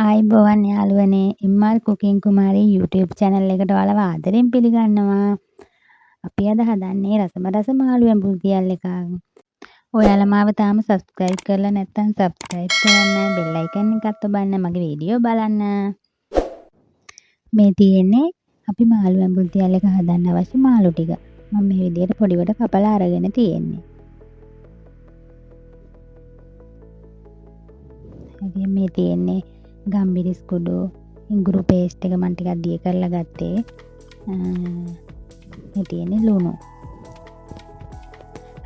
ආයුබෝවන් යාළුවනේ MR cooking කුමාරී YouTube channel එකට ඔයාලව ආදරෙන් පිළිගන්නවා. අපි අද හදන්නේ රස මාළු ඇඹුල් තියල් එකක්. ඔයාලා මාව තාම subscribe කරලා නැත්නම් subscribe කරන්න bell icon එකත් ඔබන්න මගේ වීඩියෝ බලන්න. මේ තියෙන්නේ අපි මාළු ඇඹුල් තියල් එක හදන්න අවශ්‍ය මාළු ටික. මම මේ විදිහට පොඩිවට කපලා අරගෙන තියෙන්නේ. ඉතින් මේ තියෙන්නේ ගම්බිරිස් කුඩු ඉඟුරු පේස්ට් එක මම ටිකක් දිය කරලා ගත්තේ. මේ තියෙන්නේ ලුණු.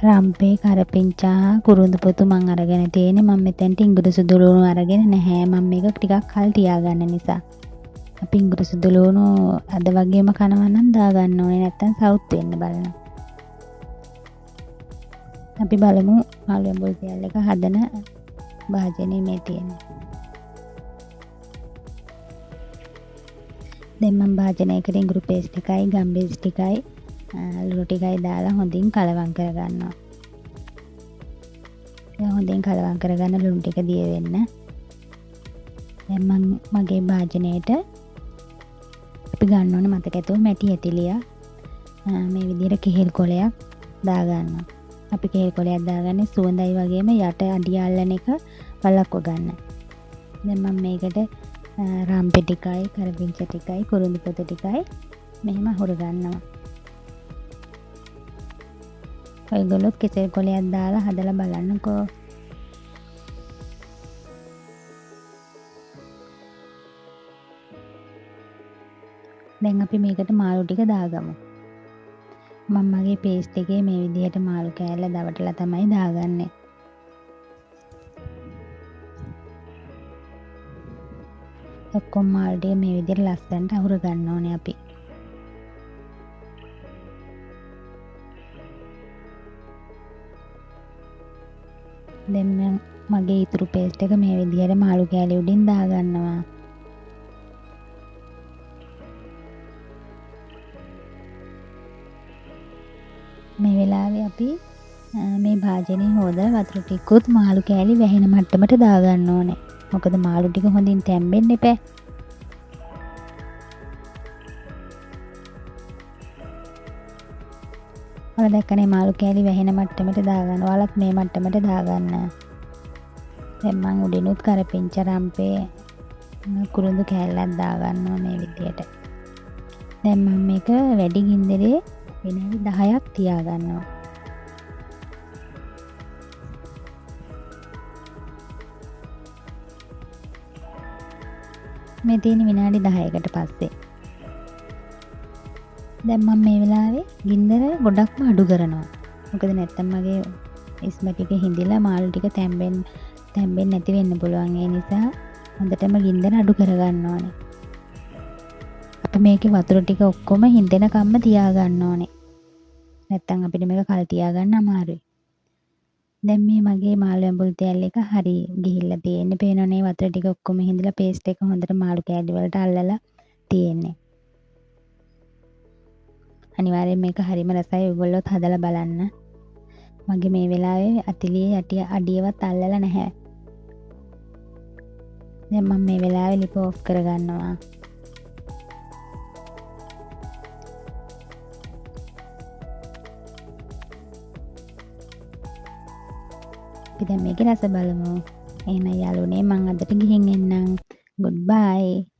රම්පේ කරපිංචා කුරුඳු පොතු මම අරගෙන තියෙන්නේ. මම මෙතෙන්ට ඉඟුරු සුදු ලුණු අරගෙන නැහැ. මම මේක ටිකක් කල් තියාගන්න නිසා. අපි ඉඟුරු සුදු ලුණු අද වගේම කනවා නම් දාගන්න ඕනේ. නැත්තම් සවුත් වෙන්න බලන්න. අපි බලමු මාළු ඇඹුල් තියල් එක හදන භාජනය මේ තියෙන්නේ. දැන් මම භාජනයකට ඉඟුරු පේස්ට් එකයි ගම්බිරිස් ටිකයි ලුණු ටිකයි දාලා හොඳින් කලවම් කරගන්නවා. දැන් හොඳින් කලවම් කරගන්න ලුණු ටික දිය වෙන්න. දැන් මම මගේ භාජනයේට අපි ගන්න ඕනේ මතක ඇතුව මැටි ඇතිලිය. මේ විදිහට කෙහෙල් කොලයක් දාගන්නවා. අපි කෙහෙල් කොලයක් දාගන්නේ සුවඳයි වගේම යට අඩිය අල්ලන එක වළක්ව ගන්න. දැන් මම මේකට රම්පෙ ටිකයි කරපිංච ටිකයි කුරුඳු පොතු ටිකයි මෙහෙම හොර ගන්නවා. ඔයගොල්ලොත් කෙසෙල් කොලයක් දාලා හදලා බලන්නකෝ. දැන් අපි මේකට මාළු ටික දාගමු. මම මගේ පේස්ට් එකේ මේ විදිහට මාළු කෑල්ල දවටලා තමයි දාගන්නේ. ඔක්කොම මාළු ටික මේ විදිහට ලස්සනට අහුර ගන්න ඕනේ අපි. දැන් මම මගේ ඉතුරු පේස්ට් එක මේ විදිහට මාළු කෑලි උඩින් දාගන්නවා. මේ වෙලාවේ අපි මේ භාජනයේ හොදලා වතුර ටිකකුත් මාළු කෑලි වැහෙන මට්ටමට දාගන්න ඕනේ. මොකද මාළු ටික හොඳින් තැම්බෙන්න එපා. ඔයාලා දැක්කනේ මාළු කෑලි වැහෙන මට්ටමට දාගන්න. ඔයාලත් මේ මට්ටමට දාගන්න. දැන් මම උඩිනුත් කරපිංච රම්පේ කුරුඳු කෑල්ලක් දාගන්නවා මේ විදියට. දැන් මම මේක වැඩි ගින්දරේ විනාඩි 10ක් තියාගන්නවා. මේ තියෙන විනාඩි 10කට පස්සේ දැන් මම මේ වෙලාවේ ගින්දර ගොඩක්ම අඩු කරනවා. මොකද නැත්තම් මගේ ඉස්ම ටික හිඳිලා මාළු ටික තැම්බෙන්නේ නැති වෙන්න පුළුවන්. ඒ නිසා හොඳටම ගින්දර අඩු කරගන්න ඕනේ. අපි මේකේ වතුර ටික ඔක්කොම හිඳෙනකම්ම තියාගන්න ඕනේ. නැත්තම් අපිට මේක කල් තියාගන්න අමාරුයි. දැන් මේ මගේ මාළු ඇඹුල් තෙල් එක හරි ගිහිල්ලා තියෙන්නේ. පේනවනේ වතුර ටික ඔක්කොම හිඳලා පේස්ට් එක හොඳට මාළු කෑලි වලට අල්ලලා තියෙන්නේ. අනිවාර්යෙන් මේක හරිම රසයි. ඔයගොල්ලොත් හදලා බලන්න. මගේ මේ වෙලාවේ අතිලියේ අඩියවත් අල්ලලා නැහැ. දැන් මම මේ වෙලාවේ ලිප ඔෆ් කරගන්නවා. අපි දැන් මේකේ රස බලමු. එහෙනම් යාළුවනේ මම අදට ගිහින් එන්නම්. Goodbye.